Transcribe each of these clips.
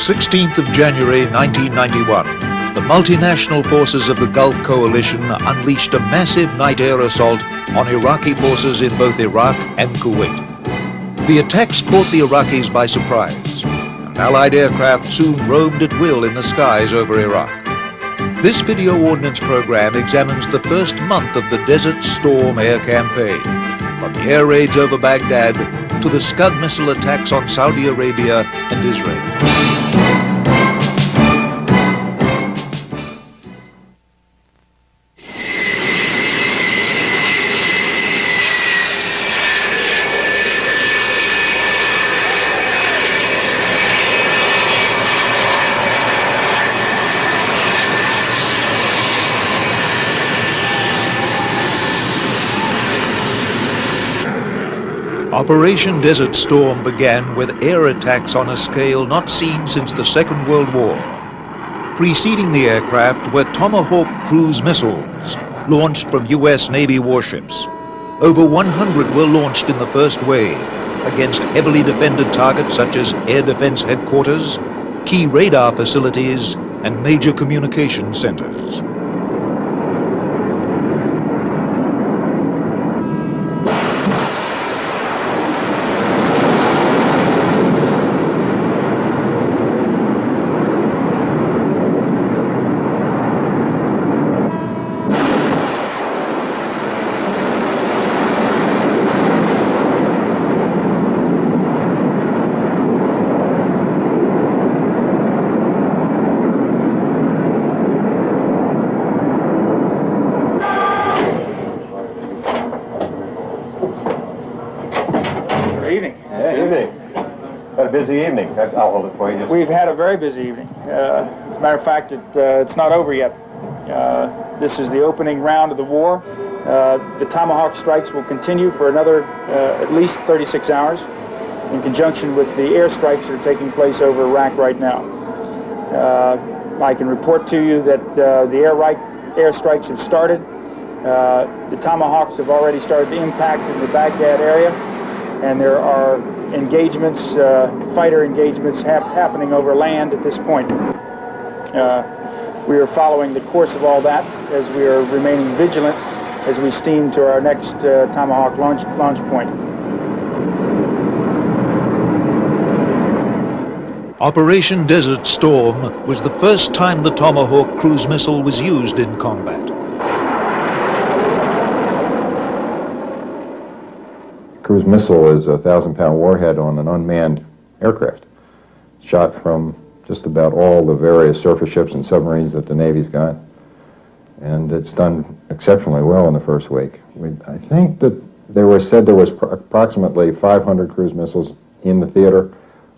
16th of January 1991, the multinational forces of the Gulf Coalition unleashed a massive night air assault on Iraqi forces in both Iraq and Kuwait. The attacks caught the Iraqis by surprise, and Allied aircraft soon roamed at will in the skies over Iraq. This video ordnance program examines the first month of the Desert Storm air campaign, from the air raids over Baghdad to the Scud missile attacks on Saudi Arabia and Israel. Operation Desert Storm began with air attacks on a scale not seen since the Second World War. Preceding the aircraft were Tomahawk cruise missiles, launched from U.S. Navy warships. Over 100 were launched in the first wave, against heavily defended targets such as Air Defense Headquarters, key radar facilities, and major communication centers. Busy evening. I'll hold it for you. We've had a very busy evening. As a matter of fact, it's not over yet. This is the opening round of the war. The Tomahawk strikes will continue for another at least 36 hours in conjunction with the airstrikes that are taking place over Iraq right now. I can report to you that the airstrikes have started. The Tomahawks have already started to impact in the Baghdad area, and there are engagements, fighter engagements happening over land at this point. We are following the course of all that as we are remaining vigilant as we steam to our next Tomahawk launch point. Operation Desert Storm was the first time the Tomahawk cruise missile was used in combat. Cruise missile is a 1,000-pound warhead on an unmanned aircraft, shot from just about all the various surface ships and submarines that the Navy's got, and it's done exceptionally well in the first week. I think that there was approximately 500 cruise missiles in the theater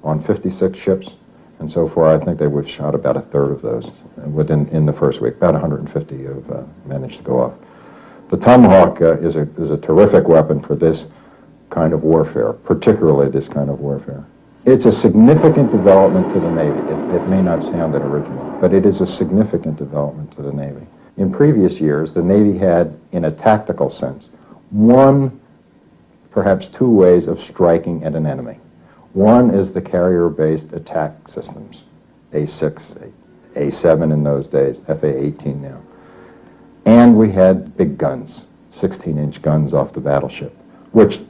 on 56 ships, and so far I think we've shot about a third of those in the first week. About 150 have managed to go off. The Tomahawk is a terrific weapon for this kind of warfare, particularly this kind of warfare. It's a significant development to the Navy. It may not sound that original, but it is a significant development to the Navy. In previous years, the Navy had, in a tactical sense, one, perhaps two ways of striking at an enemy. One is the carrier-based attack systems, A6, A7 in those days, FA-18 now. And we had big guns, 16-inch guns off the battleship, which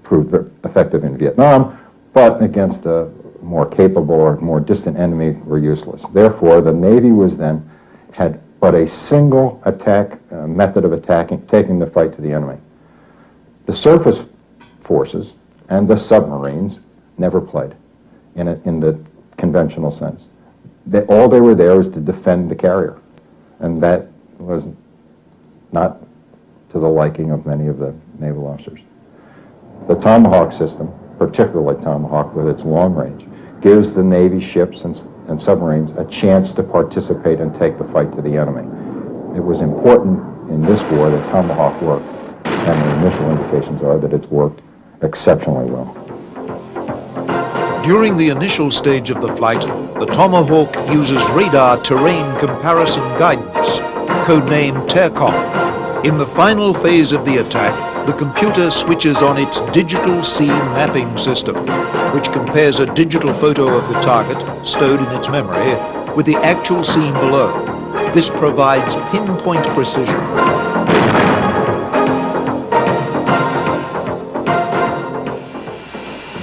proved effective in Vietnam, but against a more capable or more distant enemy were useless. Therefore, the Navy had but a single attack method of taking the fight to the enemy. The surface forces and the submarines never played in the conventional sense. All they were there was to defend the carrier, and that was not to the liking of many of the naval officers. The Tomahawk system, particularly Tomahawk with its long range, gives the Navy ships and submarines a chance to participate and take the fight to the enemy. It was important in this war that Tomahawk worked, and the initial indications are that it's worked exceptionally well. During the initial stage of the flight, the Tomahawk uses radar terrain comparison guidance, codenamed TERCOM. In the final phase of the attack, the computer switches on its digital scene mapping system, which compares a digital photo of the target, stowed in its memory, with the actual scene below. This provides pinpoint precision.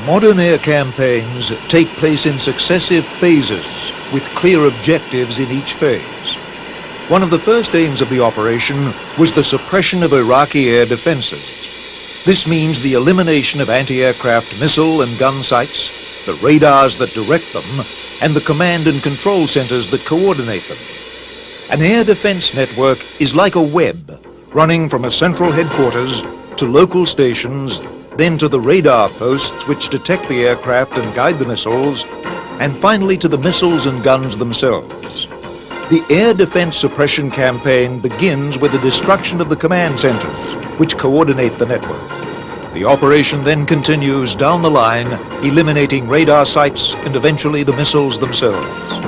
Modern air campaigns take place in successive phases, with clear objectives in each phase. One of the first aims of the operation was the suppression of Iraqi air defenses. This means the elimination of anti-aircraft missile and gun sites, the radars that direct them, and the command and control centers that coordinate them. An air defense network is like a web, running from a central headquarters to local stations, then to the radar posts which detect the aircraft and guide the missiles, and finally to the missiles and guns themselves. The air defense suppression campaign begins with the destruction of the command centers, which coordinate the network. The operation then continues down the line, eliminating radar sites and eventually the missiles themselves.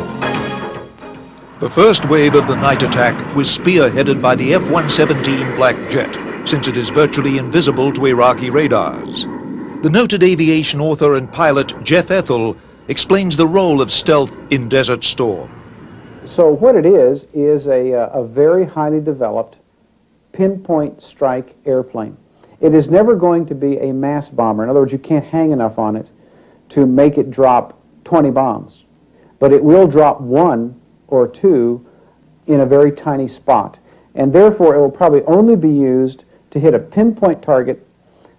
The first wave of the night attack was spearheaded by the F-117 Black Jet, since it is virtually invisible to Iraqi radars. The noted aviation author and pilot Jeff Ethel explains the role of stealth in Desert Storm. So what it is a very highly developed pinpoint strike airplane. It is never going to be a mass bomber. In other words, you can't hang enough on it to make it drop 20 bombs. But it will drop 1 or 2 in a very tiny spot. And therefore, it will probably only be used to hit a pinpoint target,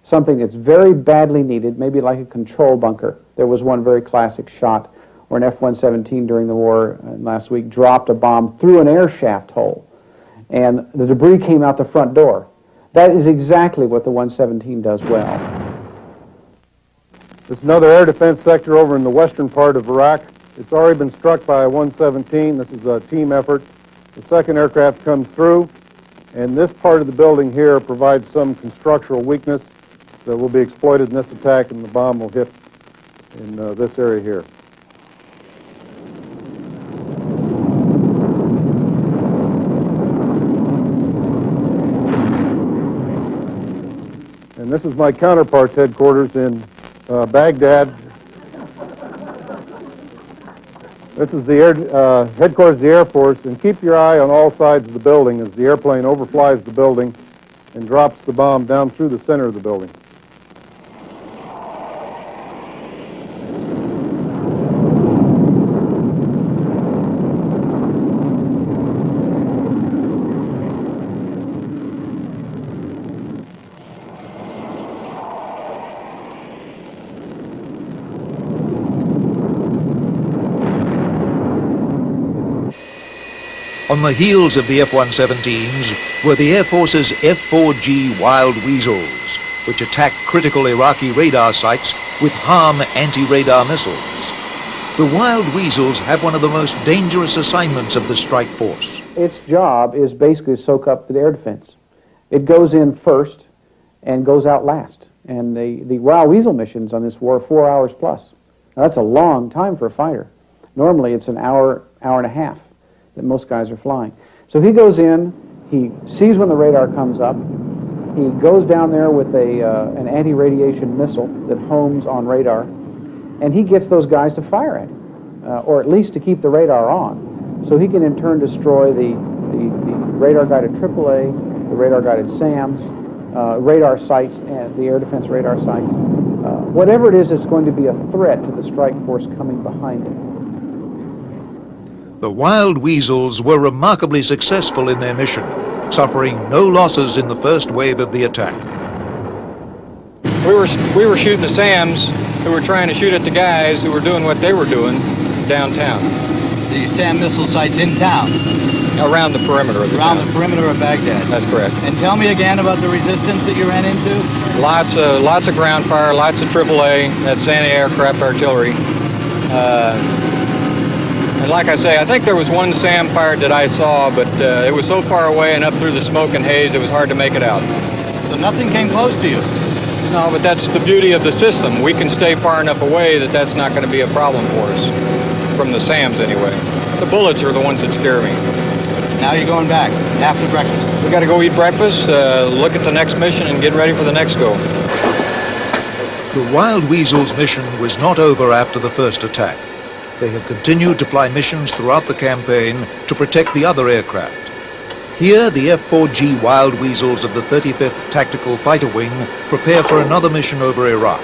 something that's very badly needed, maybe like a control bunker. There was one very classic shot where an F-117 during the war last week dropped a bomb through an air shaft hole, and the debris came out the front door. That is exactly what the 117 does well. There's another air defense sector over in the western part of Iraq. It's already been struck by a 117. This is a team effort. The second aircraft comes through, and this part of the building here provides some structural weakness that will be exploited in this attack, and the bomb will hit in this area here. And this is my counterpart's headquarters in Baghdad. This is the headquarters of the Air Force, and keep your eye on all sides of the building as the airplane overflies the building and drops the bomb down through the center of the building. On the heels of the F-117s were the Air Force's F-4G Wild Weasels, which attacked critical Iraqi radar sites with HARM anti-radar missiles. The Wild Weasels have one of the most dangerous assignments of the strike force. Its job is basically to soak up the air defense. It goes in first and goes out last. And the Wild Weasel missions on this war are 4 hours plus. Now, that's a long time for a fighter. Normally it's an hour, hour and a half that most guys are flying. So he goes in, he sees when the radar comes up, he goes down there with an anti-radiation missile that homes on radar, and he gets those guys to fire at him, or at least to keep the radar on, so he can in turn destroy the radar-guided AAA, the radar-guided SAMs, radar sites, and the air defense radar sites. Whatever it is, it's going to be a threat to the strike force coming behind it. The Wild Weasels were remarkably successful in their mission, suffering no losses in the first wave of the attack. We were shooting the SAMs who were trying to shoot at the guys who were doing what they were doing downtown. The SAM missile sites in town? Around the perimeter of the town. Around the perimeter of Baghdad? That's correct. And tell me again about the resistance that you ran into? Lots of ground fire, lots of AAA, that's anti-aircraft artillery. And like I say, I think there was one SAM fired that I saw, but it was so far away and up through the smoke and haze, it was hard to make it out. So nothing came close to you? No, but that's the beauty of the system. We can stay far enough away that that's not going to be a problem for us, from the SAMs anyway. The bullets are the ones that scare me. Now you're going back, after breakfast. We got to go eat breakfast, look at the next mission, and get ready for the next go. The Wild Weasel's mission was not over after the first attack. They have continued to fly missions throughout the campaign to protect the other aircraft. Here, the F-4G Wild Weasels of the 35th Tactical Fighter Wing prepare for another mission over Iraq.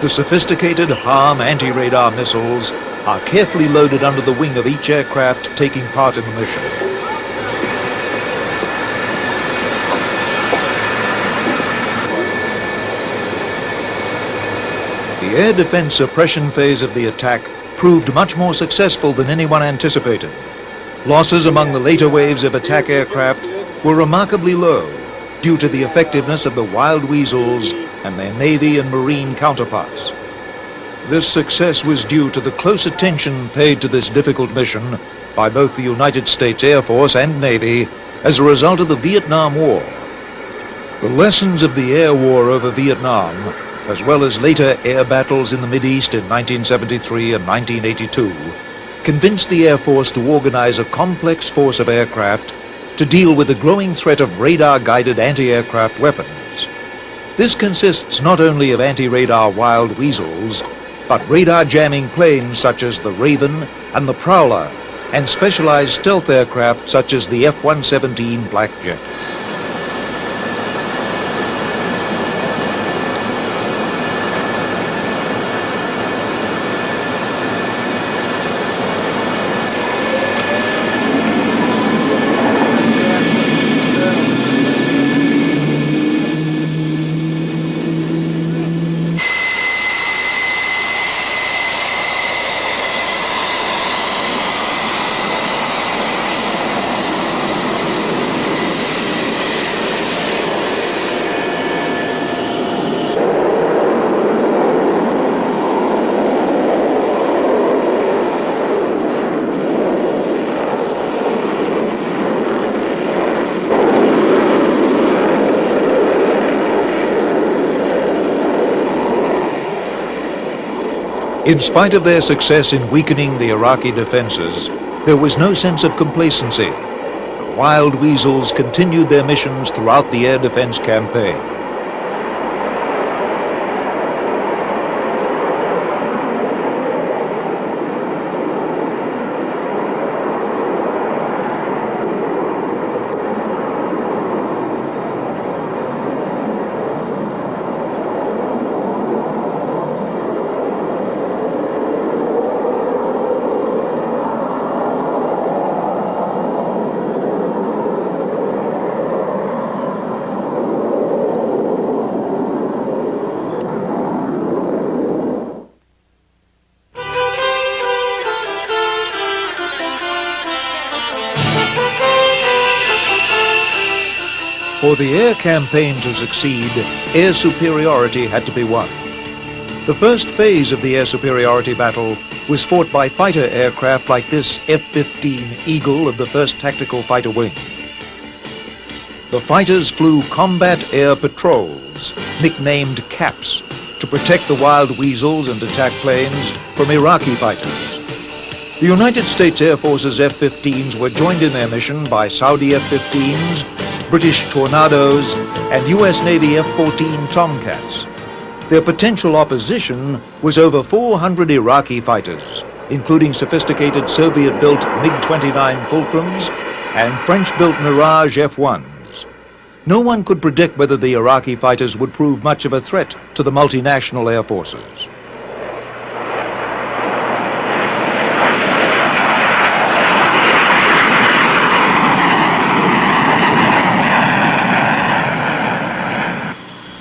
The sophisticated HARM anti-radar missiles are carefully loaded under the wing of each aircraft taking part in the mission. The air defense suppression phase of the attack proved much more successful than anyone anticipated. Losses among the later waves of attack aircraft were remarkably low due to the effectiveness of the Wild Weasels and their Navy and Marine counterparts. This success was due to the close attention paid to this difficult mission by both the United States Air Force and Navy as a result of the Vietnam War. The lessons of the air war over Vietnam, as well as later air battles in the Mideast in 1973 and 1982, convinced the Air Force to organize a complex force of aircraft to deal with the growing threat of radar-guided anti-aircraft weapons. This consists not only of anti-radar Wild Weasels, but radar-jamming planes such as the Raven and the Prowler, and specialized stealth aircraft such as the F-117 Blackjet. In spite of their success in weakening the Iraqi defenses, there was no sense of complacency. The Wild Weasels continued their missions throughout the air defense campaign. For the air campaign to succeed, air superiority had to be won. The first phase of the air superiority battle was fought by fighter aircraft like this F-15 Eagle of the 1st Tactical Fighter Wing. The fighters flew combat air patrols, nicknamed CAPs, to protect the Wild Weasels and attack planes from Iraqi fighters. The United States Air Force's F-15s were joined in their mission by Saudi F-15s, British Tornadoes, and US Navy F-14 Tomcats. Their potential opposition was over 400 Iraqi fighters, including sophisticated Soviet-built MiG-29 Fulcrums and French-built Mirage F-1s. No one could predict whether the Iraqi fighters would prove much of a threat to the multinational air forces.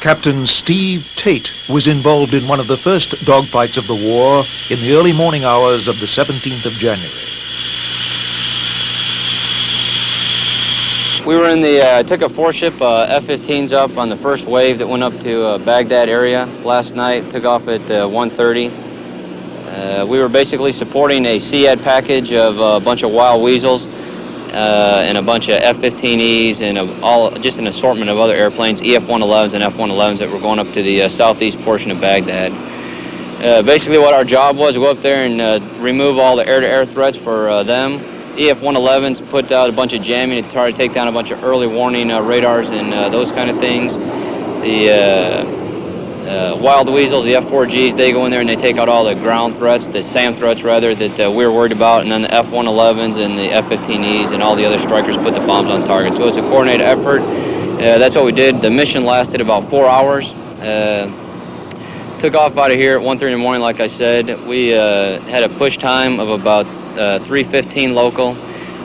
Captain Steve Tate was involved in one of the first dogfights of the war in the early morning hours of the 17th of January. We were in the, took a 4-ship F-15s up on the first wave that went up to Baghdad area last night, took off at 1:30. We were basically supporting a SEAD package of a bunch of Wild Weasels and a bunch of F-15Es and just an assortment of other airplanes, EF-111s and F-111s that were going up to the southeast portion of Baghdad. Basically what our job was to go up there and remove all the air-to-air threats for them. EF-111s put out a bunch of jamming to try to take down a bunch of early warning radars and those kind of things. The Wild Weasels, the F-4Gs, they go in there and they take out all the ground threats, the SAM threats rather, that we were worried about, and then the F-111s and the F-15Es and all the other strikers put the bombs on target. So it's a coordinated effort. That's what we did. The mission lasted about 4 hours. Took off out of here at 1:30 in the morning, like I said. We had a push time of about 3:15 local.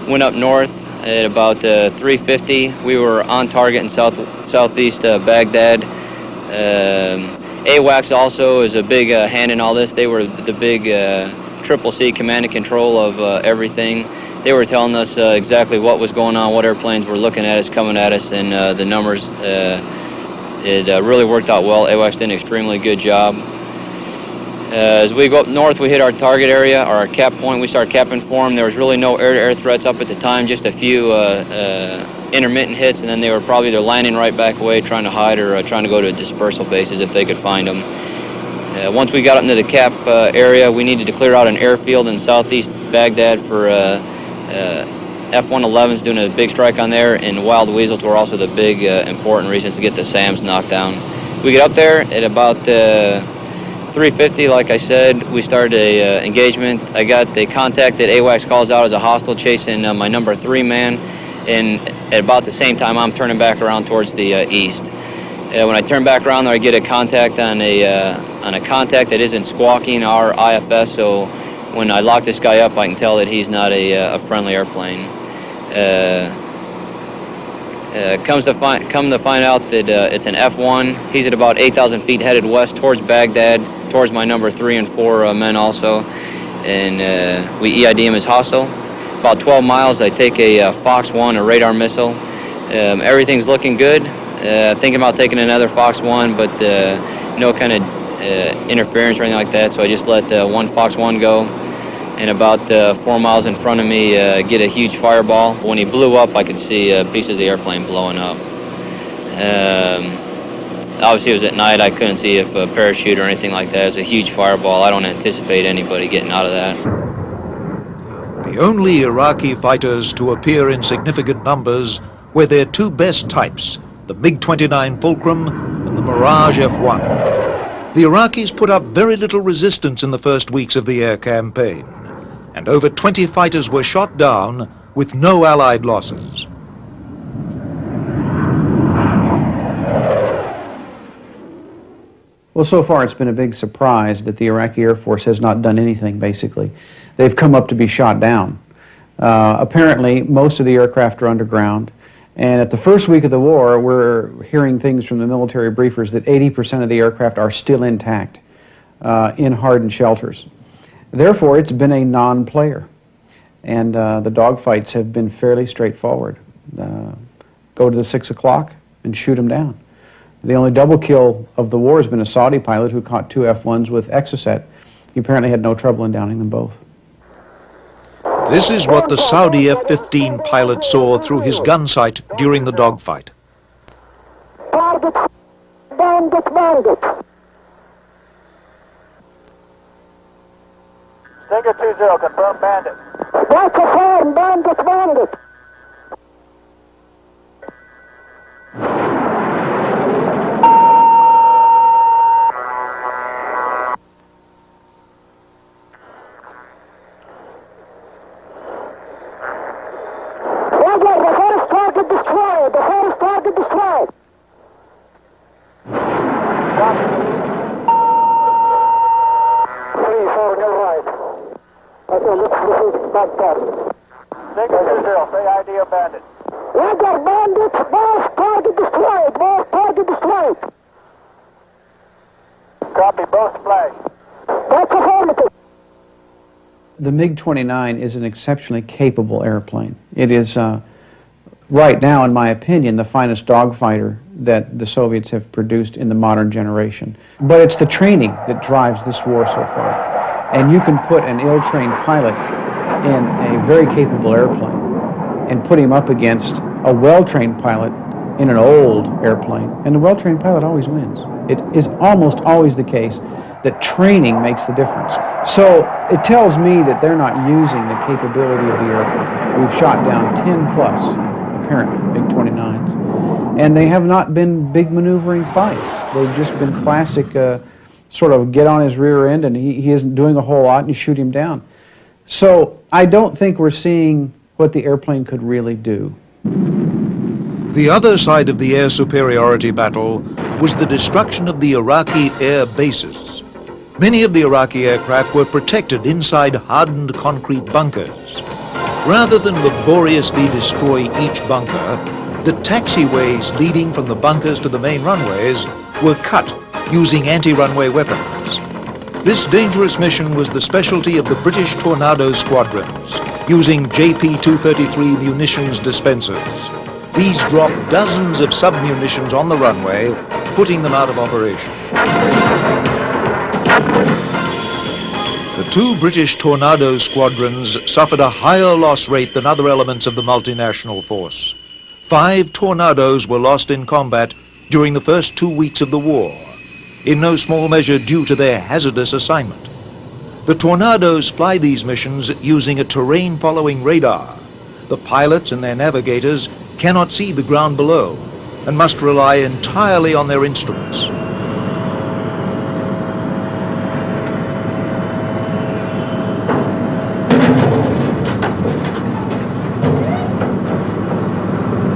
Went up north at about 3:50. We were on target in southeast Baghdad. AWACS also is a big hand in all this. They were the big Triple C command and control of everything. They were telling us exactly what was going on, what airplanes were looking at us, coming at us, and the numbers. It really worked out well. AWACS did an extremely good job. As we go up north, we hit our target area, or our cap point. We started capping for them. There was really no air-to-air threats up at the time, just a few intermittent hits, and then they were probably either landing right back away, trying to hide, or trying to go to dispersal bases if they could find them. Once we got up into the cap area, we needed to clear out an airfield in southeast Baghdad for F-111s doing a big strike on there, and Wild Weasels were also the big important reasons to get the SAMs knocked down. We get up there at about 3:50, like I said. We started a engagement. I got the contact that AWACS calls out as a hostile chasing my number 3 man, and at about the same time I'm turning back around towards the east. When I turn back around there, I get a contact on a contact that isn't squawking our IFS, so when I lock this guy up, I can tell that he's not a friendly airplane. Come to find out that it's an F-1. He's at about 8,000 feet headed west towards Baghdad, towards my number 3 and 4 men also, and we EID him as hostile. About 12 miles, I take a Fox 1, a radar missile. Everything's looking good. Thinking about taking another Fox 1, but no kind of interference or anything like that, so I just let one Fox 1 go. And about 4 miles in front of me, get a huge fireball. When he blew up, I could see pieces of the airplane blowing up. Obviously, it was at night. I couldn't see if a parachute or anything like that. It was a huge fireball. I don't anticipate anybody getting out of that. The only Iraqi fighters to appear in significant numbers were their 2 best types, the MiG-29 Fulcrum and the Mirage F-1. The Iraqis put up very little resistance in the first weeks of the air campaign, and over 20 fighters were shot down with no Allied losses. Well, so far it's been a big surprise that the Iraqi Air Force has not done anything, basically. They've come up to be shot down. Apparently, most of the aircraft are underground, and at the first week of the war, we're hearing things from the military briefers that 80% of the aircraft are still intact in hardened shelters. Therefore, it's been a non-player, and the dogfights have been fairly straightforward. Go to the 6 o'clock and shoot them down. The only double kill of the war has been a Saudi pilot who caught 2 F-1s with Exocet. He apparently had no trouble in downing them both. This is what the Saudi F-15 pilot saw through his gun sight during the dogfight. Target, bandit, bandit. Stinger 20, confirm bandit. That's a farm, bandit, bandit. Roger, the first target destroyed, the first target destroyed. Stinger 20, say ID of bandit. Roger, bandit, both target destroyed, both target destroyed. Copy, both flash. That's affirmative. The MiG-29 is an exceptionally capable airplane. It is, right now, in my opinion, the finest dogfighter that the Soviets have produced in the modern generation. But it's the training that drives this war so far. And you can put an ill-trained pilot in a very capable airplane and put him up against a well-trained pilot in an old airplane, and the well-trained pilot always wins. It is almost always the case that training makes the difference. So it tells me that they're not using the capability of the airplane. We've shot down 10 plus, apparently, MiG-29s, and they have not been big maneuvering fights. They've just been classic sort of get on his rear end and he isn't doing a whole lot and you shoot him down. So I don't think we're seeing what the airplane could really do. The other side of the air superiority battle was the destruction of the Iraqi air bases. Many of the Iraqi aircraft were protected inside hardened concrete bunkers. Rather than laboriously destroy each bunker, the taxiways leading from the bunkers to the main runways were cut using anti-runway weapons. This dangerous mission was the specialty of the British Tornado squadrons, using JP-233 munitions dispensers. These dropped dozens of sub-munitions on the runway, putting them out of operation. The two British Tornado squadrons suffered a higher loss rate than other elements of the multinational force. 5 Tornadoes were lost in combat during the first 2 weeks of the war, in no small measure due to their hazardous assignment. The Tornadoes fly these missions using a terrain-following radar. The pilots and their navigators cannot see the ground below and must rely entirely on their instruments.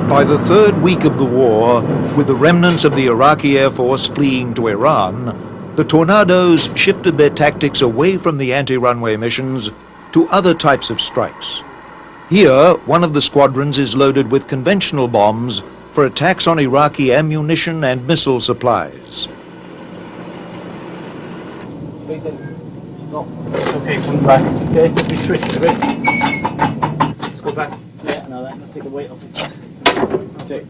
By the third week of the war, with the remnants of the Iraqi Air Force fleeing to Iran, the Tornadoes shifted their tactics away from the anti-runway missions to other types of strikes. Here, one of the squadrons is loaded with conventional bombs for attacks on Iraqi ammunition and missile supplies. Stop. Okay, come back. Okay, be twisted a bit. Let's go back. Yeah, no, let's take the weight off it. That's it.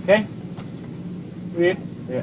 Okay? Rear? Yeah.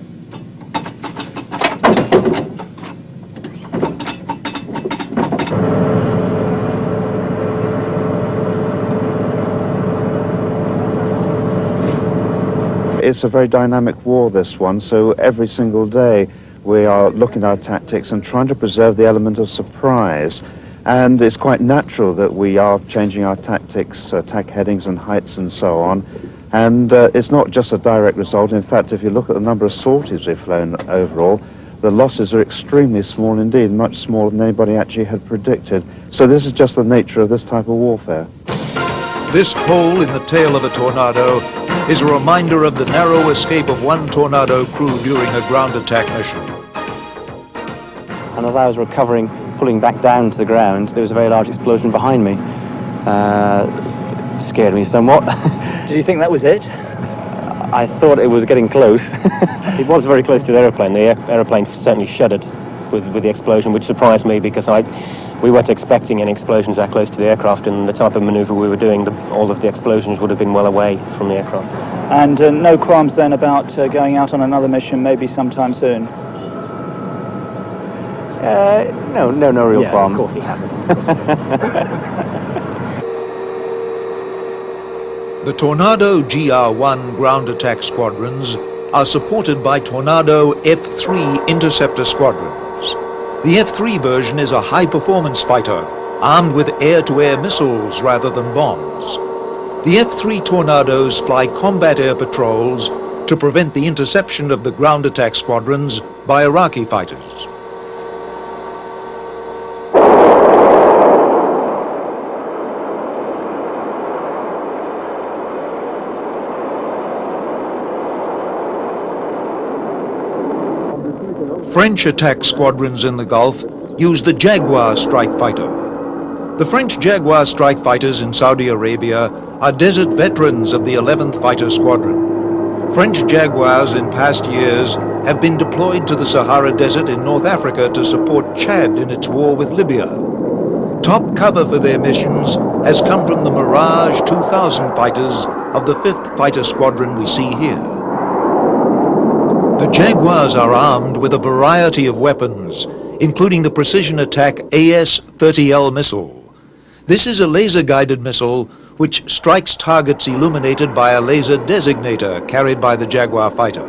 It's a very dynamic war, this one, so every single day we are looking at our tactics and trying to preserve the element of surprise. And it's quite natural that we are changing our tactics, attack headings and heights and so on. And it's not just a direct result. In fact, if you look at the number of sorties we've flown overall, the losses are extremely small indeed, much smaller than anybody actually had predicted. So this is just the nature of this type of warfare. This hole in the tail of a Tornado is a reminder of the narrow escape of one Tornado crew during a ground attack mission. And as I was recovering, pulling back down to the ground, there was a very large explosion behind me. Scared me somewhat. Did you think that was it? I thought it was getting close. It was very close to the aeroplane. The aeroplane certainly shuddered with the explosion, which surprised me because we weren't expecting any explosions that close to the aircraft, and the type of manoeuvre we were doing, all of the explosions would have been well away from the aircraft. And no qualms then about going out on another mission maybe sometime soon? No real qualms. Of course he hasn't. The Tornado GR-1 ground attack squadrons are supported by Tornado F-3 interceptor squadrons. The F-3 version is a high-performance fighter, armed with air-to-air missiles rather than bombs. The F-3 Tornadoes fly combat air patrols to prevent the interception of the ground attack squadrons by Iraqi fighters. French attack squadrons in the Gulf use the Jaguar strike fighter. The French Jaguar strike fighters in Saudi Arabia are desert veterans of the 11th Fighter Squadron. French Jaguars in past years have been deployed to the Sahara Desert in North Africa to support Chad in its war with Libya. Top cover for their missions has come from the Mirage 2000 fighters of the 5th Fighter Squadron we see here. The Jaguars are armed with a variety of weapons, including the precision attack AS-30L missile. This is a laser-guided missile which strikes targets illuminated by a laser designator carried by the Jaguar fighter.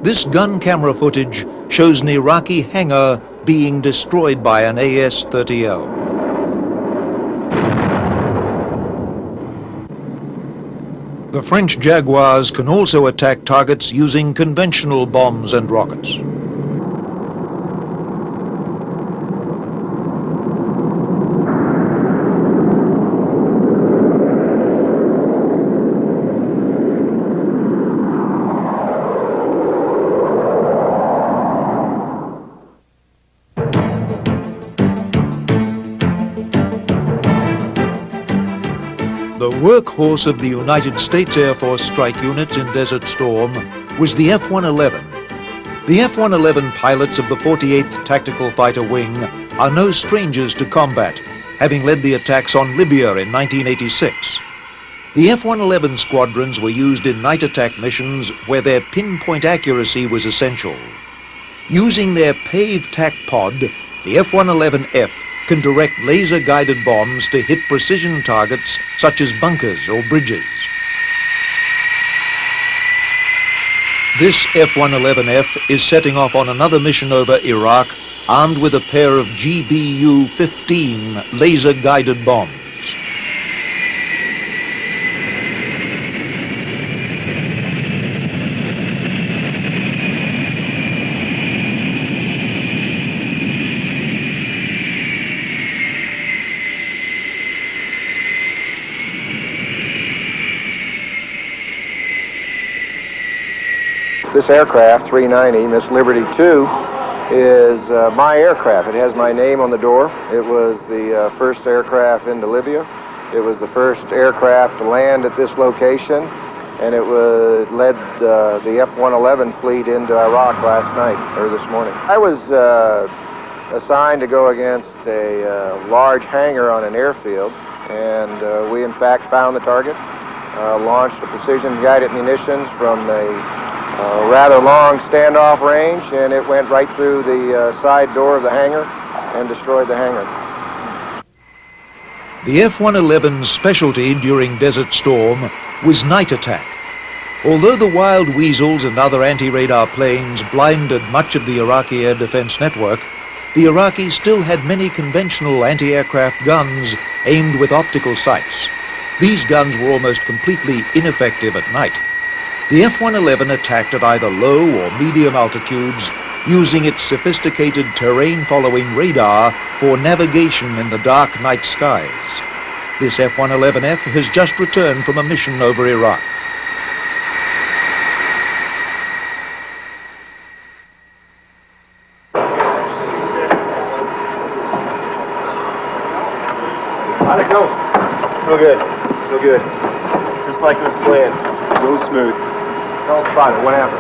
This gun camera footage shows an Iraqi hangar being destroyed by an AS-30L. The French Jaguars can also attack targets using conventional bombs and rockets. The workhorse of the United States Air Force strike units in Desert Storm was the F-111. The F-111 pilots of the 48th Tactical Fighter Wing are no strangers to combat, having led the attacks on Libya in 1986. The F-111 squadrons were used in night attack missions where their pinpoint accuracy was essential. Using their PAVE TAC pod, the F-111F can direct laser-guided bombs to hit precision targets such as bunkers or bridges. This F-111F is setting off on another mission over Iraq, armed with a pair of GBU-15 laser-guided bombs. This aircraft, 390, Miss Liberty II, is my aircraft. It has my name on the door. It was the first aircraft into Libya. It was the first aircraft to land at this location, and it led the F-111 fleet into Iraq last night, or this morning. I was assigned to go against a large hangar on an airfield, and we in fact found the target, launched a precision-guided munitions from a rather long standoff range, and it went right through the side door of the hangar and destroyed the hangar. The F-111's specialty during Desert Storm was night attack. Although the Wild Weasels and other anti-radar planes blinded much of the Iraqi air defense network, the Iraqis still had many conventional anti-aircraft guns aimed with optical sights. These guns were almost completely ineffective at night. The F-111 attacked at either low or medium altitudes, using its sophisticated terrain-following radar for navigation in the dark night skies. This F-111F has just returned from a mission over Iraq. How'd it go? Real good. Real good. Just like it was planned. Real smooth. Tell us about it. What happened?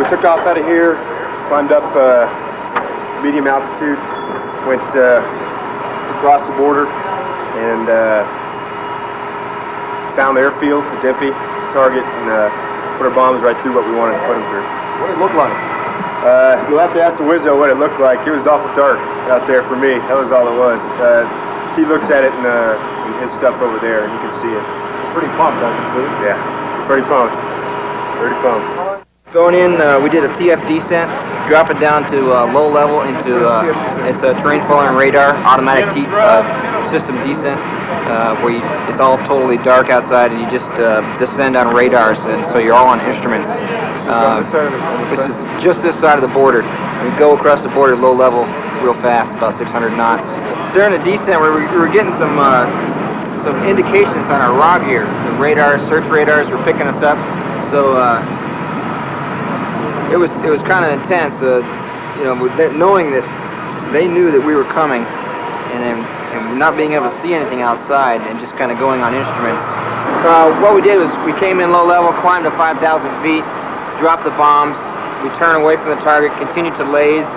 We took off out of here, climbed up medium altitude, went across the border, and found the airfield, the Dempy target, and put our bombs right through what we wanted to put them through. What did it look like? You'll have to ask the Wizzo what it looked like. It was awful dark out there for me. That was all it was. He looks at it in his stuff over there, and you can see it. Pretty pumped, I can see. Yeah, pretty pumped. Pretty pumped. Going in, we did a TF descent, drop it down to low level into it's a terrain following radar, automatic system descent, where it's all totally dark outside and you just descend on radars, and so you're all on instruments. This is just this side of the border. We go across the border low level real fast, about 600 knots. During the descent, we were getting some indications on our raw gear. The radars, search radars were picking us up. So it was kind of intense, you know, knowing that they knew that we were coming, and not being able to see anything outside, and just kind of going on instruments. What we did was we came in low level, climbed to 5,000 feet, dropped the bombs, we turn away from the target, continue to laze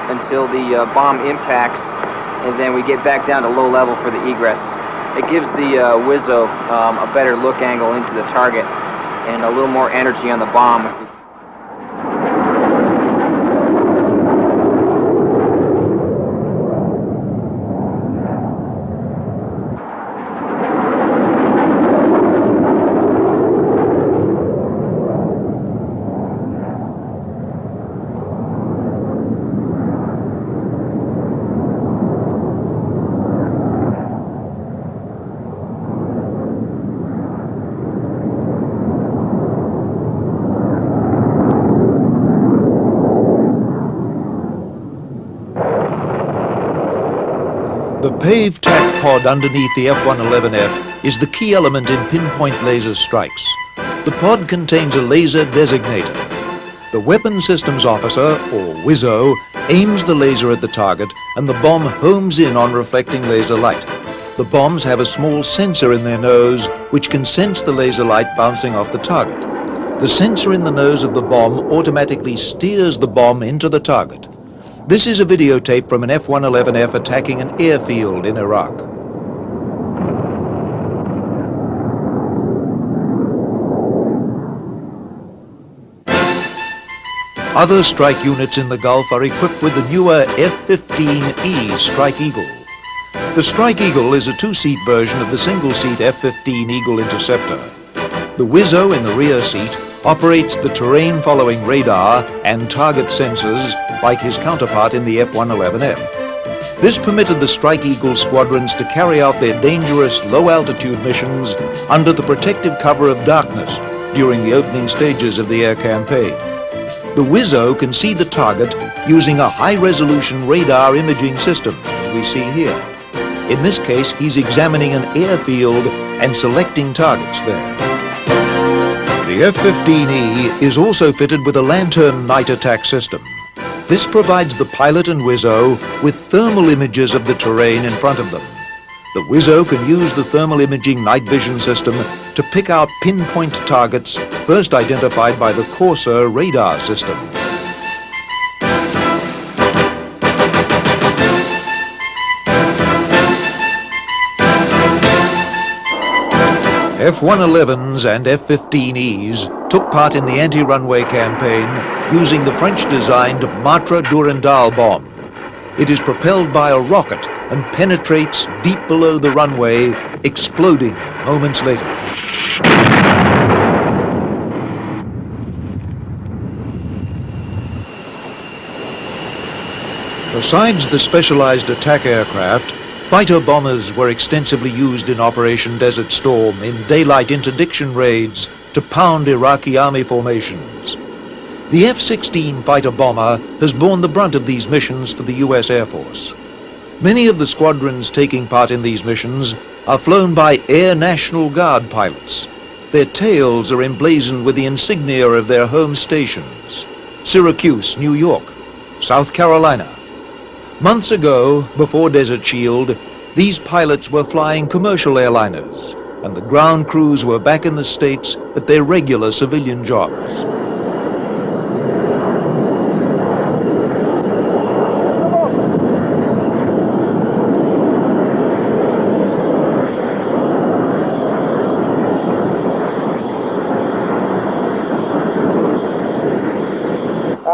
until the bomb impacts, and then we get back down to low level for the egress. It gives the Wizzo a better look angle into the target and a little more energy on the bomb. The paved tack pod underneath the F-111F is the key element in pinpoint laser strikes. The pod contains a laser designator. The Weapon Systems Officer, or WISO, aims the laser at the target and the bomb homes in on reflecting laser light. The bombs have a small sensor in their nose which can sense the laser light bouncing off the target. The sensor in the nose of the bomb automatically steers the bomb into the target. This is a videotape from an F-111F attacking an airfield in Iraq. Other strike units in the Gulf are equipped with the newer F-15E Strike Eagle. The Strike Eagle is a two-seat version of the single-seat F-15 Eagle Interceptor. The WISO in the rear seat operates the terrain-following radar and target sensors like his counterpart in the F-111F. This permitted the Strike Eagle squadrons to carry out their dangerous low-altitude missions under the protective cover of darkness during the opening stages of the air campaign. The WISO can see the target using a high-resolution radar imaging system, as we see here. In this case, he's examining an airfield and selecting targets there. The F-15E is also fitted with a lantern night attack system. This provides the pilot and WISO with thermal images of the terrain in front of them. The WISO can use the thermal imaging night vision system to pick out pinpoint targets first identified by the Corsair radar system. F-111s and F-15Es took part in the anti-runway campaign using the French-designed Matra Durandal bomb. It is propelled by a rocket and penetrates deep below the runway, exploding moments later. Besides the specialized attack aircraft, fighter bombers were extensively used in Operation Desert Storm in daylight interdiction raids to pound Iraqi army formations. The F-16 fighter bomber has borne the brunt of these missions for the U.S. Air Force. Many of the squadrons taking part in these missions are flown by Air National Guard pilots. Their tails are emblazoned with the insignia of their home stations: Syracuse, New York, South Carolina. Months ago, before Desert Shield, these pilots were flying commercial airliners, and the ground crews were back in the States at their regular civilian jobs.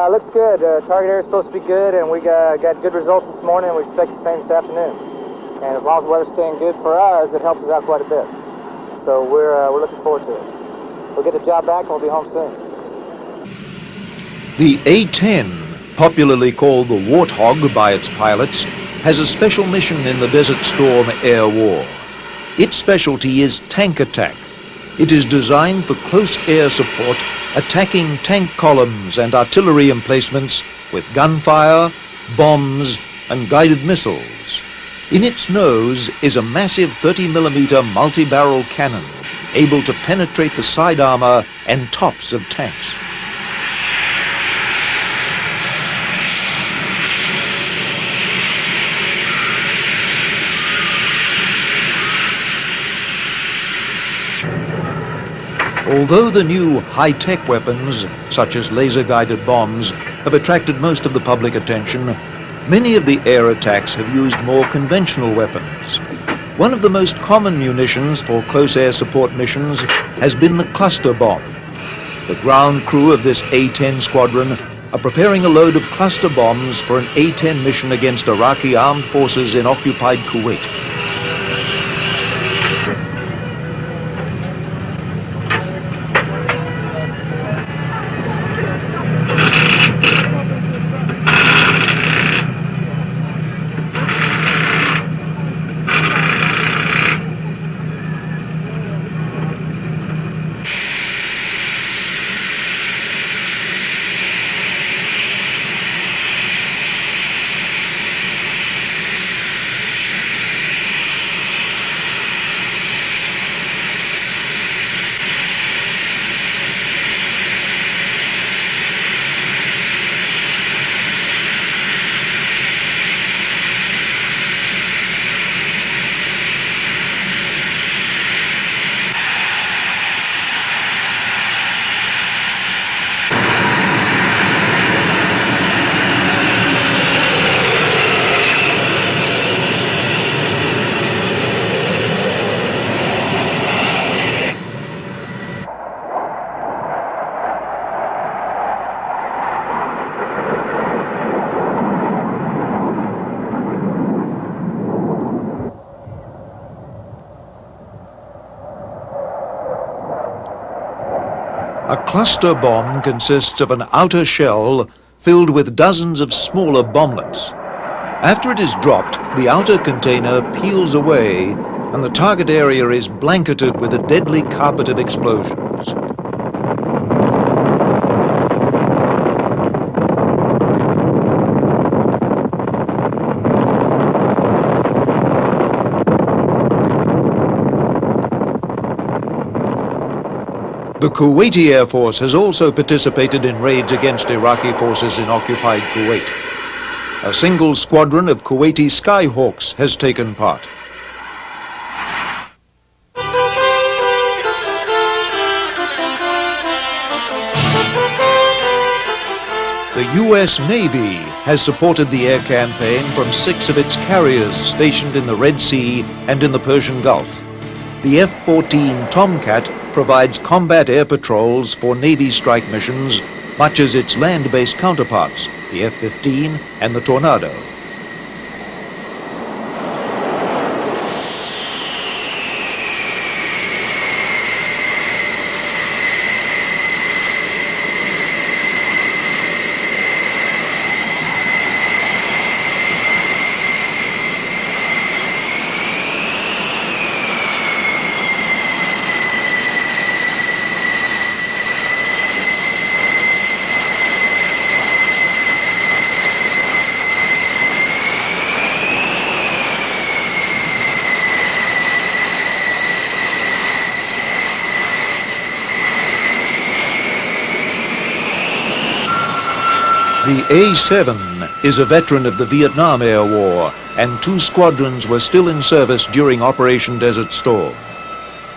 Looks good. Target area is supposed to be good, and we got good results this morning, and we expect the same this afternoon. And as long as the weather's staying good for us, it helps us out quite a bit. So we're looking forward to it. We'll get the job back, and we'll be home soon. The A-10, popularly called the Warthog by its pilots, has a special mission in the Desert Storm air war. Its specialty is tank attack. It is designed for close air support, attacking tank columns and artillery emplacements with gunfire, bombs, and guided missiles. In its nose is a massive 30mm multi-barrel cannon, able to penetrate the side armor and tops of tanks. Although the new high-tech weapons, such as laser-guided bombs, have attracted most of the public attention, many of the air attacks have used more conventional weapons. One of the most common munitions for close air support missions has been the cluster bomb. The ground crew of this A-10 squadron are preparing a load of cluster bombs for an A-10 mission against Iraqi armed forces in occupied Kuwait. A cluster bomb consists of an outer shell filled with dozens of smaller bomblets. After it is dropped, the outer container peels away and the target area is blanketed with a deadly carpet of explosions. The Kuwaiti Air Force has also participated in raids against Iraqi forces in occupied Kuwait. A single squadron of Kuwaiti Skyhawks has taken part. The U.S. Navy has supported the air campaign from 6 of its carriers stationed in the Red Sea and in the Persian Gulf. The F-14 Tomcat provides combat air patrols for Navy strike missions, much as its land-based counterparts, the F-15 and the Tornado. The A-7 is a veteran of the Vietnam Air War, and 2 squadrons were still in service during Operation Desert Storm.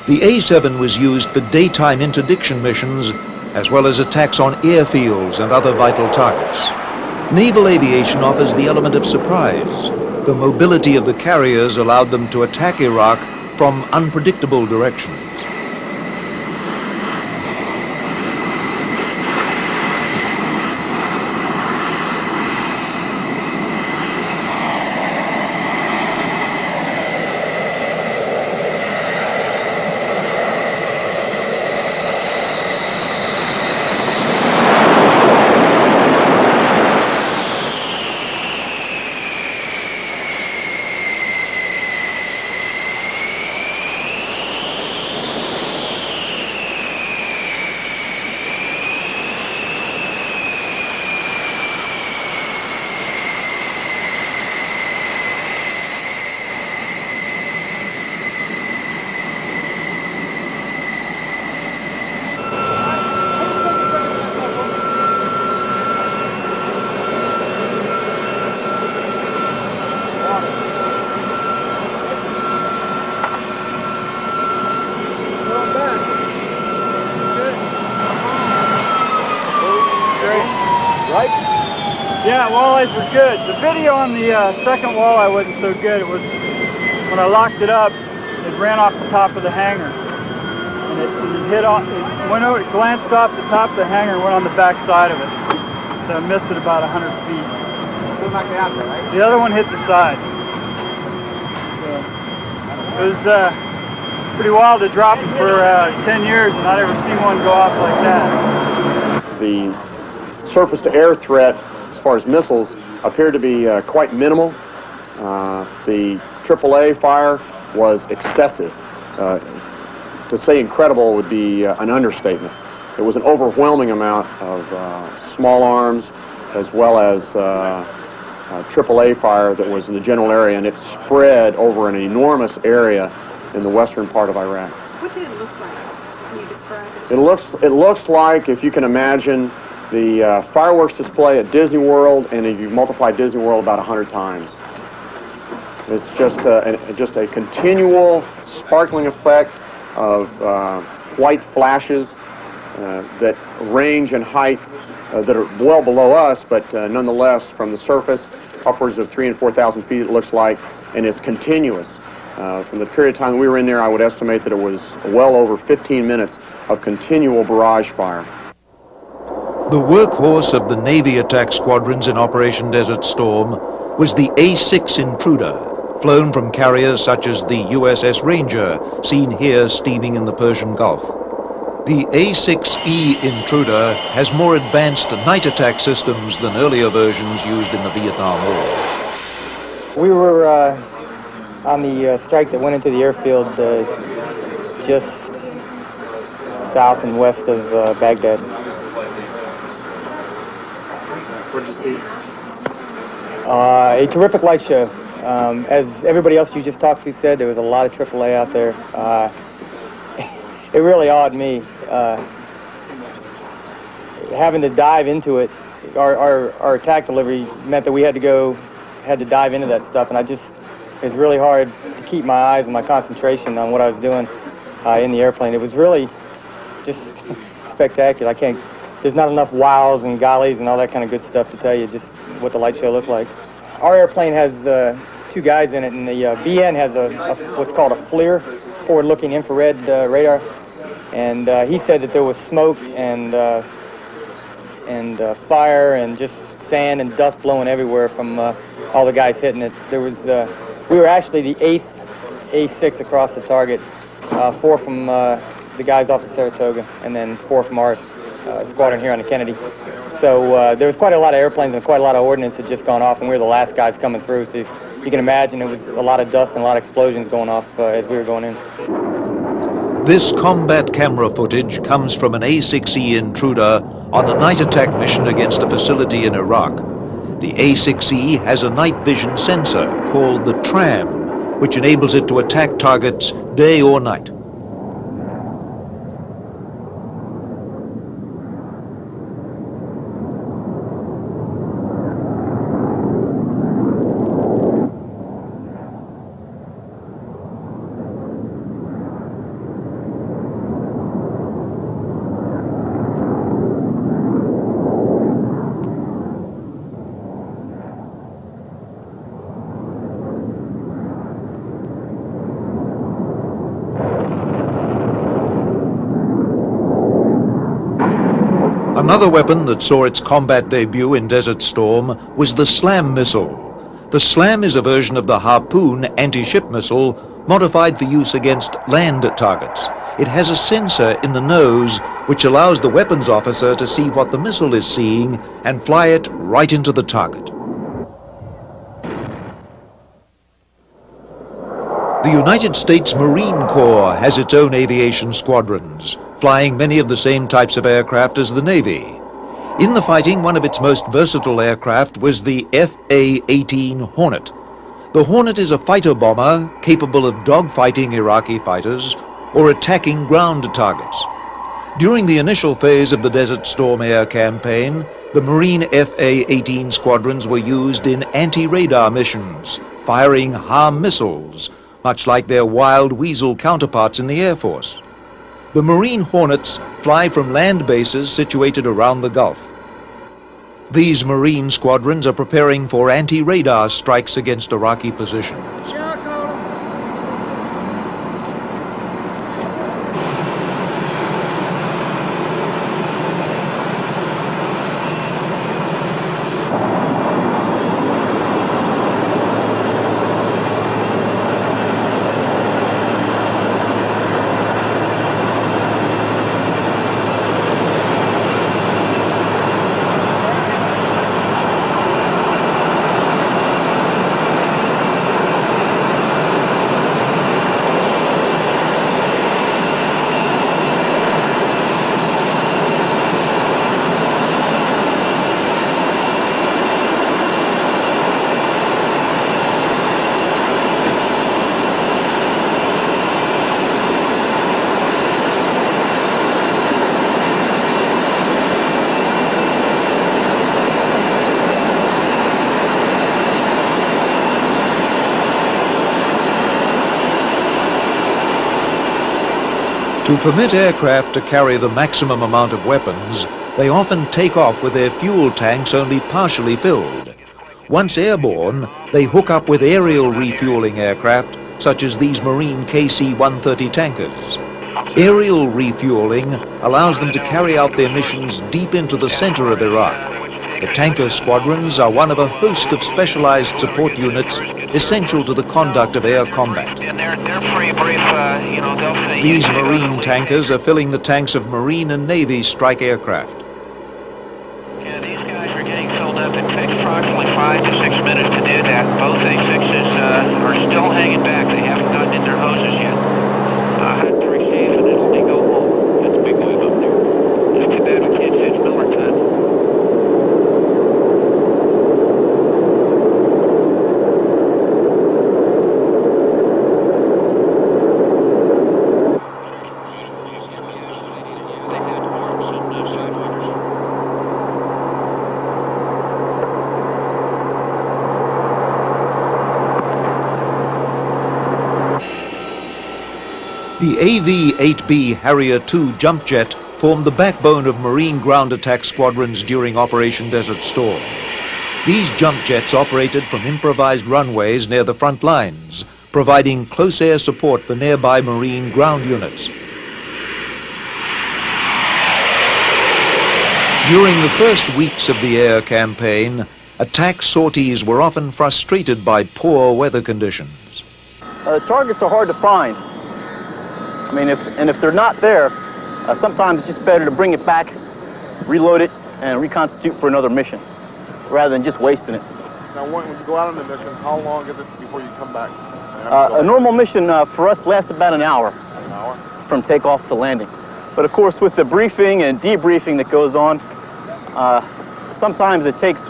The A-7 was used for daytime interdiction missions, as well as attacks on airfields and other vital targets. Naval aviation offers the element of surprise. The mobility of the carriers allowed them to attack Iraq from unpredictable directions. Yeah, walleyes were good. The video on the second walleye wasn't so good. It was when I locked it up, it ran off the top of the hanger, and it hit off. It went over, it glanced off the top of the hanger and went on the back side of it. So I missed it about 100 feet. The other one hit the side. So it was pretty wild to drop them for 10 years and not ever seen one go off like that. The surface-to-air threat, as far as missiles, appeared to be quite minimal. The AAA fire was excessive. To say incredible would be an understatement. It was an overwhelming amount of small arms as well as AAA fire that was in the general area, and it spread over an enormous area in the western part of Iraq. What did it look like? Can you describe it? It looks like, if you can imagine, the fireworks display at Disney World, and if you multiply Disney World about 100 times. It's just a continual sparkling effect of white flashes that range in height that are well below us, but nonetheless from the surface upwards of 3,000 and 4,000 feet it looks like, and it's continuous. From the period of time that we were in there, I would estimate that it was well over 15 minutes of continual barrage fire. The workhorse of the Navy attack squadrons in Operation Desert Storm was the A-6 Intruder, flown from carriers such as the USS Ranger, seen here steaming in the Persian Gulf. The A6E Intruder has more advanced night attack systems than earlier versions used in the Vietnam War. We were on the strike that went into the airfield just south and west of Baghdad. What did you see? A terrific light show. As everybody else you just talked to said, there was a lot of AAA out there. It really awed me. Having to dive into it, our attack delivery meant that we had to dive into that stuff, and it was really hard to keep my eyes and my concentration on what I was doing in the airplane. It was really just spectacular. There's not enough wows and gollies and all that kind of good stuff to tell you just what the light show looked like. Our airplane has two guys in it, and the BN has what's called a FLIR, forward-looking infrared radar, and he said that there was smoke and fire and just sand and dust blowing everywhere from all the guys hitting it. We were actually the 8th A6 across the target, 4 from the guys off the Saratoga, and then 4 from our squadron here on the Kennedy. So there was quite a lot of airplanes and quite a lot of ordnance had just gone off, and we were the last guys coming through. So you can imagine it was a lot of dust and a lot of explosions going off as we were going in. This combat camera footage comes from an A6E Intruder on a night attack mission against a facility in Iraq. The A6E has a night vision sensor called the TRAM, which enables it to attack targets day or night. Another weapon that saw its combat debut in Desert Storm was the SLAM missile. The SLAM is a version of the Harpoon anti-ship missile modified for use against land targets. It has a sensor in the nose which allows the weapons officer to see what the missile is seeing and fly it right into the target. The United States Marine Corps has its own aviation squadrons, flying many of the same types of aircraft as the Navy. In the fighting, one of its most versatile aircraft was the F/A-18 Hornet. The Hornet is a fighter bomber capable of dogfighting Iraqi fighters or attacking ground targets. During the initial phase of the Desert Storm air campaign, the Marine F/A-18 squadrons were used in anti-radar missions, firing HARM missiles, much like their Wild Weasel counterparts in the Air Force. The Marine Hornets fly from land bases situated around the Gulf. These Marine squadrons are preparing for anti-radar strikes against Iraqi positions. To permit aircraft to carry the maximum amount of weapons, they often take off with their fuel tanks only partially filled. Once airborne, they hook up with aerial refueling aircraft, such as these Marine KC-130 tankers. Aerial refueling allows them to carry out their missions deep into the center of Iraq. The tanker squadrons are one of a host of specialized support units essential to the conduct of air combat. These Marine tankers are filling the tanks of Marine and Navy strike aircraft. Yeah, these guys are getting filled up. It takes approximately 5 to 6 minutes to do that. Both A6s are still hanging back. They haven't gotten in their hoses yet. Had to receive it as they go home. That's a big wave up there. Just too bad we can't catch Miller time. The AV-8B Harrier II jump jet formed the backbone of Marine ground attack squadrons during Operation Desert Storm. These jump jets operated from improvised runways near the front lines, providing close air support for nearby Marine ground units. During the first weeks of the air campaign, attack sorties were often frustrated by poor weather conditions. Targets are hard to find. I mean, if they're not there, sometimes it's just better to bring it back, reload it, and reconstitute for another mission, rather than just wasting it. Now, when you go out on the mission, how long is it before you come back? A normal mission for us lasts about an hour. An hour? From takeoff to landing. But of course, with the briefing and debriefing that goes on, sometimes it takes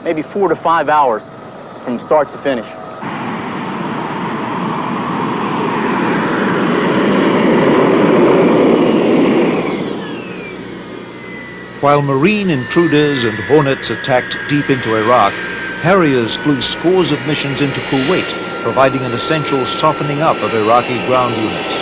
maybe 4 to 5 hours from start to finish. While Marine intruders and Hornets attacked deep into Iraq, Harriers flew scores of missions into Kuwait, providing an essential softening up of Iraqi ground units.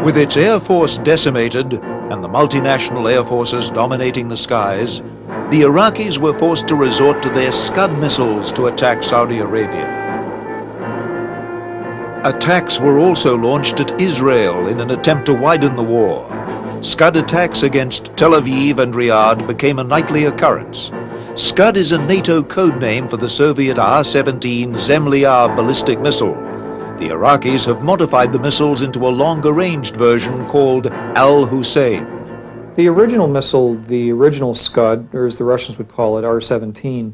With its air force decimated and the multinational air forces dominating the skies, the Iraqis were forced to resort to their Scud missiles to attack Saudi Arabia. Attacks were also launched at Israel in an attempt to widen the war. Scud attacks against Tel Aviv and Riyadh became a nightly occurrence. Scud is a NATO code name for the Soviet R-17 Zemlya ballistic missile. The Iraqis have modified the missiles into a longer-ranged version called Al-Hussein. The original missile, the original Scud, or as the Russians would call it, R-17,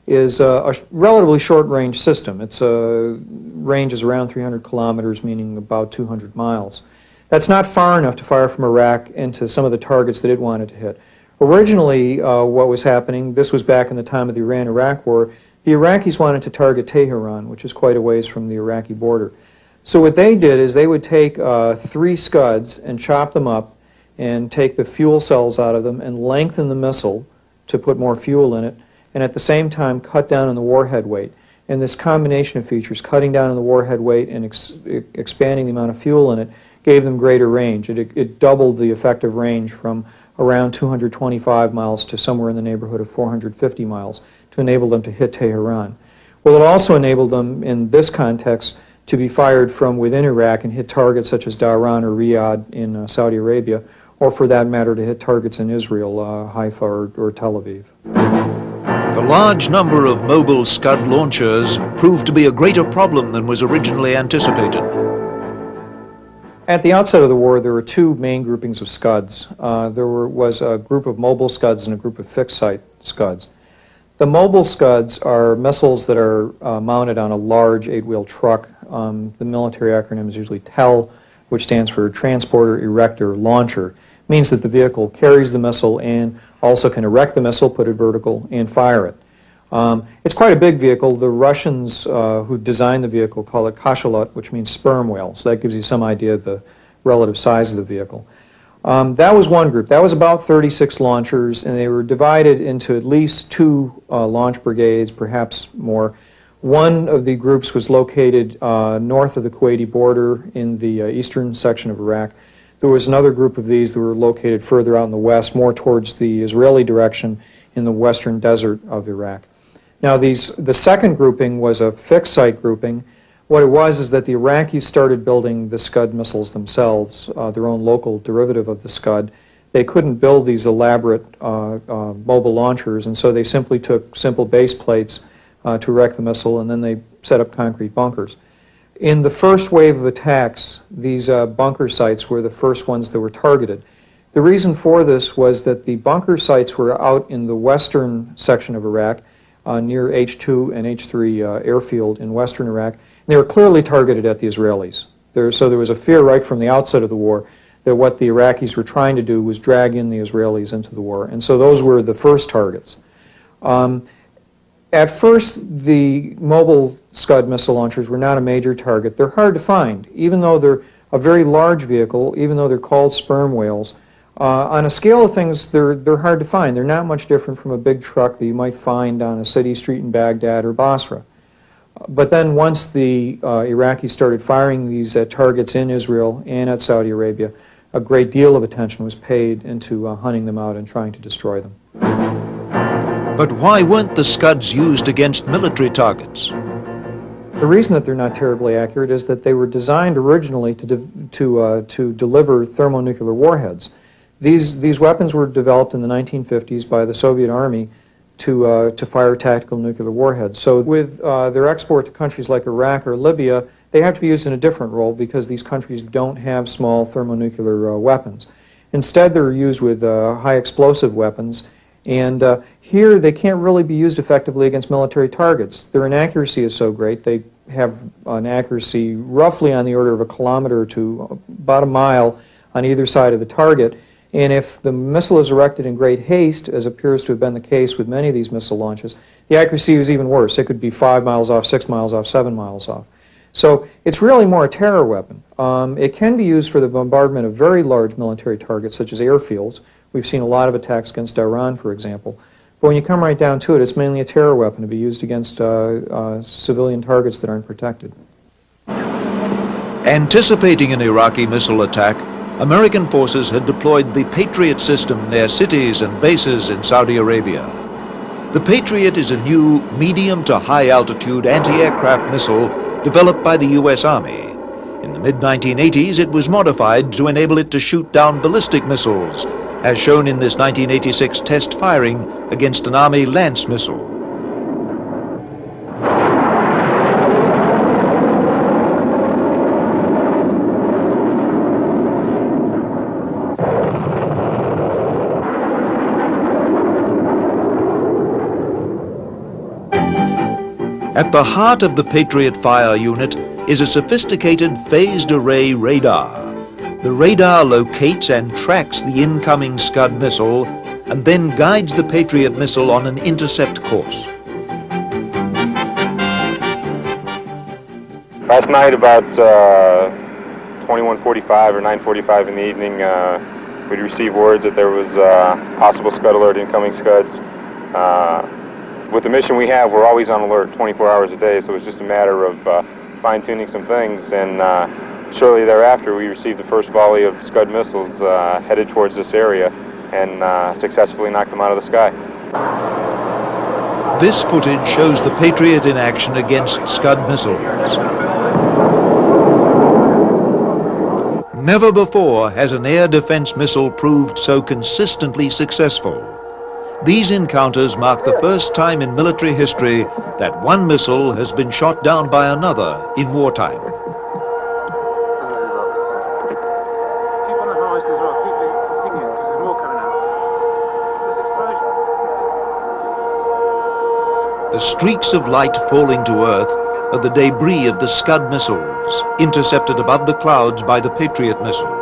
is a relatively short-range system. Its range is around 300 kilometers, meaning about 200 miles. That's not far enough to fire from Iraq into some of the targets that it wanted to hit. Originally, what was happening, this was back in the time of the Iran-Iraq War, the Iraqis wanted to target Tehran, which is quite a ways from the Iraqi border. So what they did is they would take 3 Scuds and chop them up and take the fuel cells out of them and lengthen the missile to put more fuel in it, and at the same time cut down on the warhead weight. And this combination of features, cutting down on the warhead weight and expanding the amount of fuel in it, gave them greater range. It doubled the effective range from around 225 miles to somewhere in the neighborhood of 450 miles to enable them to hit Tehran. Well, it also enabled them, in this context, to be fired from within Iraq and hit targets such as Dhahran or Riyadh in Saudi Arabia, or for that matter to hit targets in Israel, Haifa or Tel Aviv. The large number of mobile Scud launchers proved to be a greater problem than was originally anticipated. At the outset of the war, there were 2 main groupings of Scuds. There was a group of mobile Scuds and a group of fixed-site Scuds. The mobile Scuds are missiles that are mounted on a large 8-wheel truck. The military acronym is usually TEL, which stands for Transporter, Erector, Launcher. It means that the vehicle carries the missile and also can erect the missile, put it vertical, and fire it. It's quite a big vehicle. The Russians who designed the vehicle call it Cachalot, which means sperm whale, so that gives you some idea of the relative size of the vehicle. That was one group. That was about 36 launchers, and they were divided into at least 2 launch brigades, perhaps more. One of the groups was located north of the Kuwaiti border in the eastern section of Iraq. There was another group of these that were located further out in the west, more towards the Israeli direction in the western desert of Iraq. Now, the second grouping was a fixed-site grouping, What it was is that the Iraqis started building the Scud missiles themselves, their own local derivative of the Scud. They couldn't build these elaborate mobile launchers, and so they simply took simple base plates to erect the missile, and then they set up concrete bunkers. In the first wave of attacks, these bunker sites were the first ones that were targeted. The reason for this was that the bunker sites were out in the western section of Iraq, near H2 and H3 airfield in western Iraq. And they were clearly targeted at the Israelis. So there was a fear right from the outset of the war that what the Iraqis were trying to do was drag in the Israelis into the war. And so those were the first targets. At first, the mobile Scud missile launchers were not a major target. They're hard to find. Even though they're a very large vehicle, even though they're called sperm whales, on a scale of things, they're hard to find. They're not much different from a big truck that you might find on a city street in Baghdad or Basra. But then once the Iraqis started firing these at targets in Israel and at Saudi Arabia, a great deal of attention was paid into hunting them out and trying to destroy them. But why weren't the Scuds used against military targets? The reason that they're not terribly accurate is that they were designed originally to deliver thermonuclear warheads. These weapons were developed in the 1950s by the Soviet Army to fire tactical nuclear warheads. So with their export to countries like Iraq or Libya, they have to be used in a different role because these countries don't have small thermonuclear weapons. Instead, they're used with high explosive weapons, and here they can't really be used effectively against military targets. Their inaccuracy is so great. They have an accuracy roughly on the order of a kilometer to about a mile on either side of the target. And if the missile is erected in great haste, as appears to have been the case with many of these missile launches, the accuracy is even worse. It could be 5 miles off, 6 miles off, 7 miles off. So it's really more a terror weapon. It can be used for the bombardment of very large military targets, such as airfields. We've seen a lot of attacks against Iran, for example. But when you come right down to it, it's mainly a terror weapon to be used against civilian targets that aren't protected. Anticipating an Iraqi missile attack, American forces had deployed the Patriot system near cities and bases in Saudi Arabia. The Patriot is a new medium to high altitude anti-aircraft missile developed by the U.S. Army. In the mid-1980s, it was modified to enable it to shoot down ballistic missiles, as shown in this 1986 test firing against an Army Lance missile. At the heart of the Patriot fire unit is a sophisticated phased array radar. The radar locates and tracks the incoming Scud missile and then guides the Patriot missile on an intercept course. Last night about 21:45 or 9:45 in the evening, we received words that there was possible Scud alert, incoming Scuds. With the mission we have, we're always on alert 24 hours a day, so it's just a matter of fine-tuning some things, and shortly thereafter we received the first volley of Scud missiles headed towards this area and successfully knocked them out of the sky. This footage shows the Patriot in action against Scud missiles. Never before has an air defense missile proved so consistently successful. These encounters mark the first time in military history that one missile has been shot down by another in wartime. The streaks of light falling to earth are the debris of the Scud missiles, intercepted above the clouds by the Patriot missiles.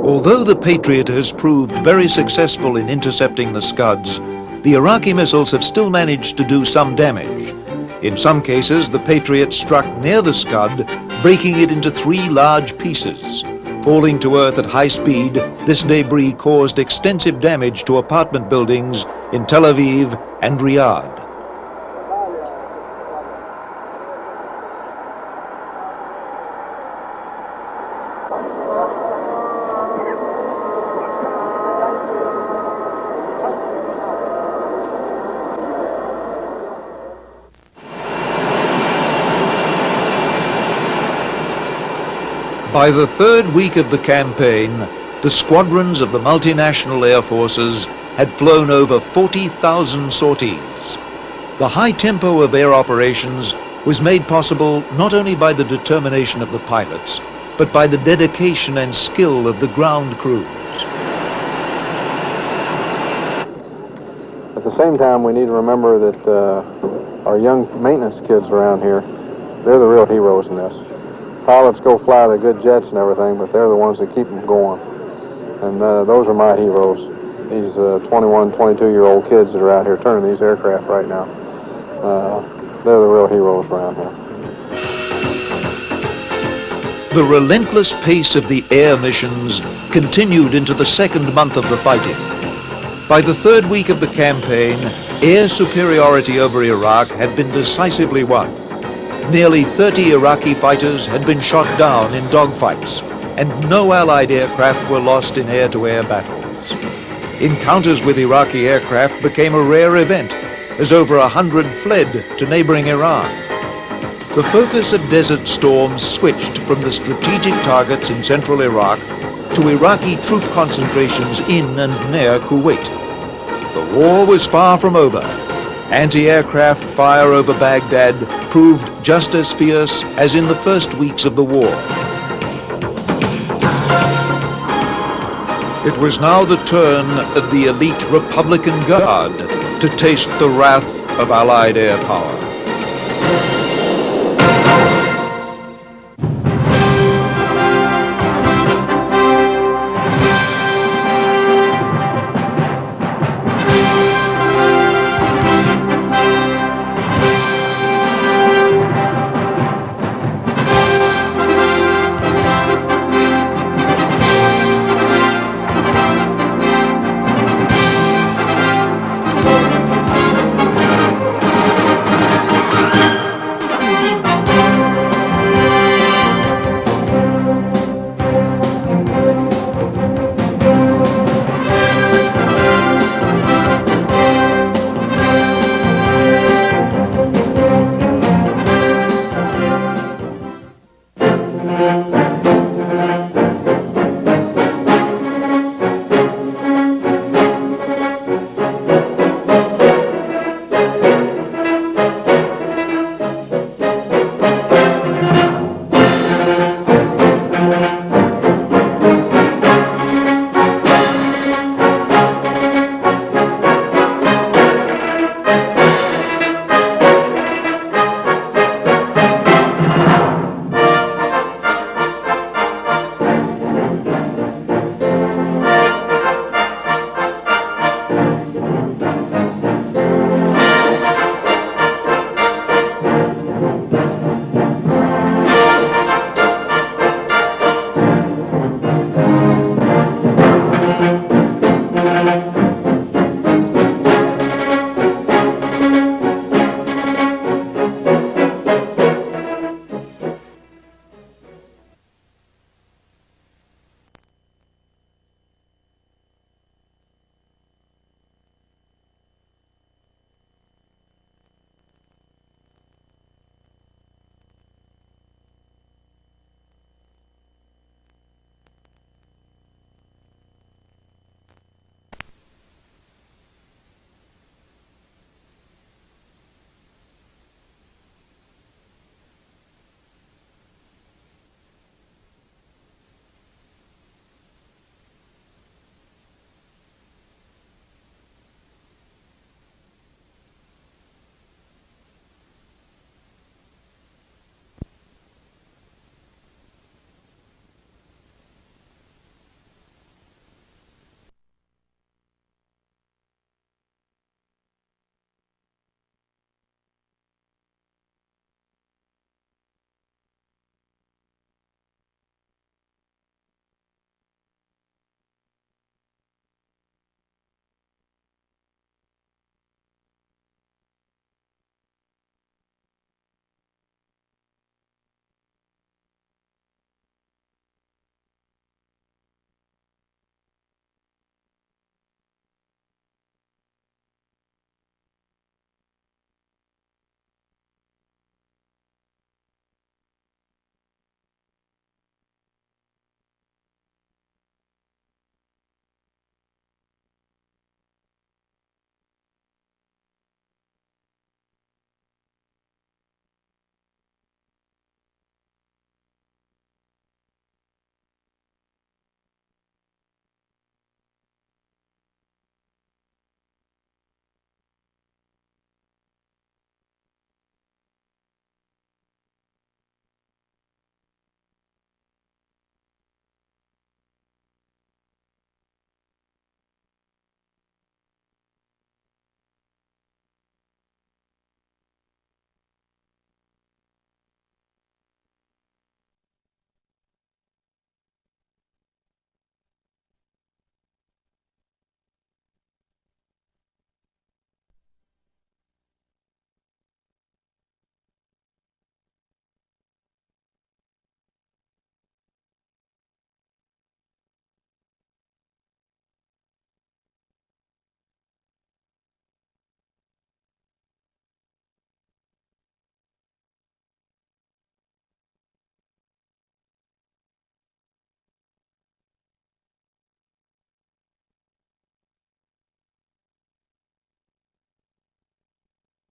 Although the Patriot has proved very successful in intercepting the Scuds, the Iraqi missiles have still managed to do some damage. In some cases, the Patriot struck near the Scud, breaking it into 3 large pieces, Falling to earth at high speed, this debris caused extensive damage to apartment buildings in Tel Aviv and Riyadh. By the third week of the campaign, the squadrons of the multinational air forces had flown over 40,000 sorties. The high tempo of air operations was made possible not only by the determination of the pilots, but by the dedication and skill of the ground crews. At the same time, we need to remember that our young maintenance kids around here, they're the real heroes in this. Pilots go fly the good jets and everything, but they're the ones that keep them going. And those are my heroes. These 21, 22-year-old kids that are out here turning these aircraft right now. They're the real heroes around here. The relentless pace of the air missions continued into the second month of the fighting. By the third week of the campaign, air superiority over Iraq had been decisively won. Nearly 30 Iraqi fighters had been shot down in dogfights, and no Allied aircraft were lost in air-to-air battles. Encounters with Iraqi aircraft became a rare event, as over 100 fled to neighboring Iran. The focus of Desert Storm switched from the strategic targets in central Iraq to Iraqi troop concentrations in and near Kuwait. The war was far from over. Anti-aircraft fire over Baghdad proved just as fierce as in the first weeks of the war. It was now the turn of the elite Republican Guard to taste the wrath of Allied air power.